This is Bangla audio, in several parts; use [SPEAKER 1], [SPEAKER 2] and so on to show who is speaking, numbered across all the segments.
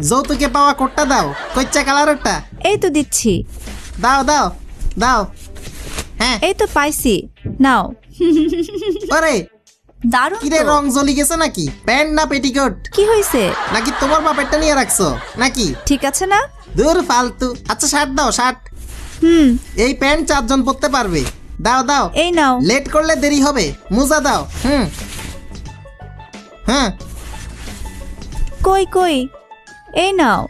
[SPEAKER 1] যৌতুকে পাওয়া কোটটা দাও, কচ্চা কালারেরটা।
[SPEAKER 2] এই তো দিচ্ছি।
[SPEAKER 1] দাও দাও দাও। হ্যাঁ
[SPEAKER 2] এই তো পাইছি, নাও।
[SPEAKER 1] আরে
[SPEAKER 2] দারুণ
[SPEAKER 1] কিরে,
[SPEAKER 2] তো।
[SPEAKER 1] রং জ্বলি গেছে নাকি? প্যান্ট না পেটিকোট?
[SPEAKER 2] কি হয়েছে?
[SPEAKER 1] নাকি তোমার বাপেরটা নিয়ে রাখছো নাকি?
[SPEAKER 2] ঠিক আছে না?
[SPEAKER 1] দূর ফালতু। আচ্ছা শার্ট দাও, শার্ট। এই প্যান্ট 4 জন পরতে পারবে। দাও দাও।
[SPEAKER 2] এই নাও।
[SPEAKER 1] লেট করলে দেরি হবে। মোজা দাও। হ্যাঁ
[SPEAKER 2] কই কই, এই নাও।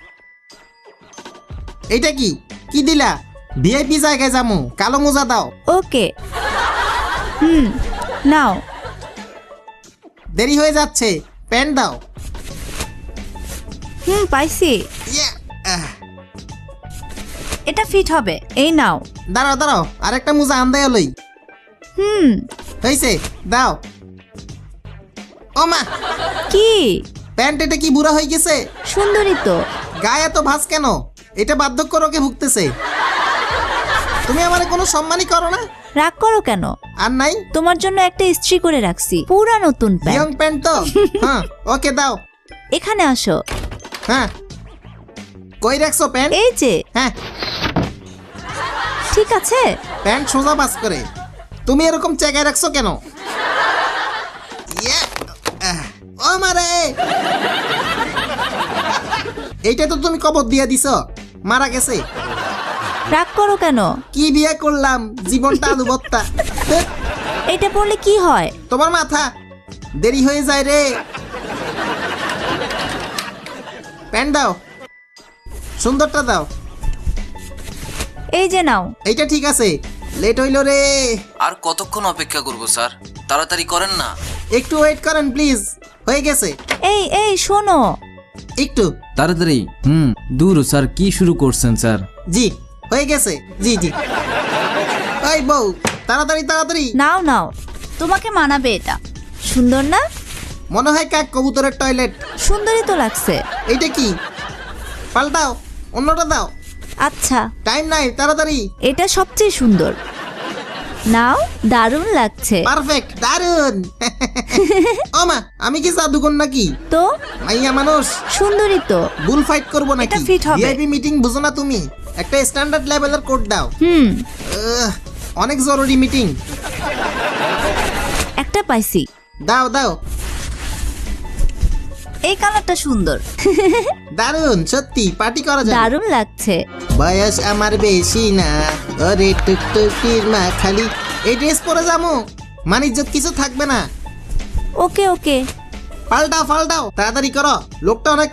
[SPEAKER 1] এইটা কি কি দিলা? ভিআইপি জায়গায় যামু, কালো মোজা দাও।
[SPEAKER 2] ওকে। নাও।
[SPEAKER 1] দেরি হয়ে যাচ্ছে, প্যান্ট দাও।
[SPEAKER 2] পাইছি।
[SPEAKER 1] ইয়া, আহ,
[SPEAKER 2] এটা ফিট হবে, এই নাও।
[SPEAKER 1] দাঁড়াও দাঁড়াও, আরেকটা মোজা আন্দায় লই। হয়েছে, দাও। ও মা,
[SPEAKER 2] কি
[SPEAKER 1] প্যান্ট এটা কি বুড়া হয়ে গেছে?
[SPEAKER 2] সুন্দরী তো।
[SPEAKER 1] গায়ে এত ভাঁজ কেন? এটা বার্ধক্য রোগে ভুগতেছে। তুমি আমারে কোনো সম্মানই করো না।
[SPEAKER 2] রাগ করো কেন?
[SPEAKER 1] আর নাই?
[SPEAKER 2] তোমার জন্য একটা ইস্ত্রি করে রাখছি, পুরা নতুন
[SPEAKER 1] ইয়ং
[SPEAKER 2] প্যান্ট।
[SPEAKER 1] প্যান্ট তো। হ্যাঁ ওকে দাও।
[SPEAKER 2] এখানে আসো।
[SPEAKER 1] হ্যাঁ কই রাখছো প্যান্ট?
[SPEAKER 2] এই যে।
[SPEAKER 1] হ্যাঁ
[SPEAKER 2] ঠিক আছে।
[SPEAKER 1] প্যান্ট সোজা বাস করে। তুমি এরকম চেকায় রাখছো কেন? ইয়া, ও মারে, এইটা তো তুমি কবর দিয়া দিছো, মারা গেছে।
[SPEAKER 2] রাগ করো কেন?
[SPEAKER 1] কি বিয়ে করলাম, জীবনটা আলু ভর্তা। ধ্যাৎ,
[SPEAKER 2] এটা পড়লে কি হয়?
[SPEAKER 1] তোমার মাথা। দেরি হয়ে যায় রে। প্যান্ট দাও, সুন্দরটা দাও।
[SPEAKER 2] এই যে নাও।
[SPEAKER 1] এইটা ঠিক আছে। লেট হইল রে।
[SPEAKER 3] আর কতক্ষণ অপেক্ষা করব স্যার? তাড়াতাড়ি করেন না।
[SPEAKER 1] একটু ওয়েট করেন প্লিজ। হয়ে গেছে।
[SPEAKER 2] এই এই শোনো।
[SPEAKER 1] একটু।
[SPEAKER 4] তাড়াতাড়ি। দূর স্যার, কি শুরু করছেন স্যার?
[SPEAKER 1] জি হয়ে গেছে। জি জি। ওই বউ, তাড়াতাড়ি তাড়াতাড়ি।
[SPEAKER 2] নাও নাও, তোমাকে মানাবে এটা। সুন্দর না?
[SPEAKER 1] মনে হয় কাক কবুতরের টয়লেট।
[SPEAKER 2] সুন্দরই তো লাগছে।
[SPEAKER 1] এইটা কি? পাল্টাও, অন্যটা দাও।
[SPEAKER 2] আচ্ছা,
[SPEAKER 1] টাইম নাই, তাড়াতাড়ি।
[SPEAKER 2] এটা সবচেয়ে সুন্দর। নাও, দারুণ লাগছে
[SPEAKER 1] পারফেক্ট, দারুন। ও মা, আমি কি জাদুকর নাকি?
[SPEAKER 2] তো।
[SPEAKER 1] মাইয়া মানুষ।
[SPEAKER 2] সুন্দরী তো।
[SPEAKER 1] বুল ফাইট করবো নাকি?
[SPEAKER 2] এটা fit হবে।
[SPEAKER 1] ভিআইপি মিটিং বুঝো না তুমি? একটা স্ট্যান্ডার্ড লেভেলের কোড দাও। অনেক জরুরি মিটিং।
[SPEAKER 2] একটা পাইছি।
[SPEAKER 1] দাও দাও।
[SPEAKER 2] এই কালারটা সুন্দর।
[SPEAKER 1] দারুন, সত্যি পার্টি করা যায়।
[SPEAKER 2] দারুণ লাগছে।
[SPEAKER 1] বয়স আমার বেশি না, ওরে টুকটুকির মা খালি। এই ড্রেস পরে যাবো, মান ইজ্জত কিছু থাকবে না।
[SPEAKER 2] ওকে ওকে।
[SPEAKER 1] পাল্টাও পাল্টাও, তাড়াতাড়ি করো, লোকটা অনেক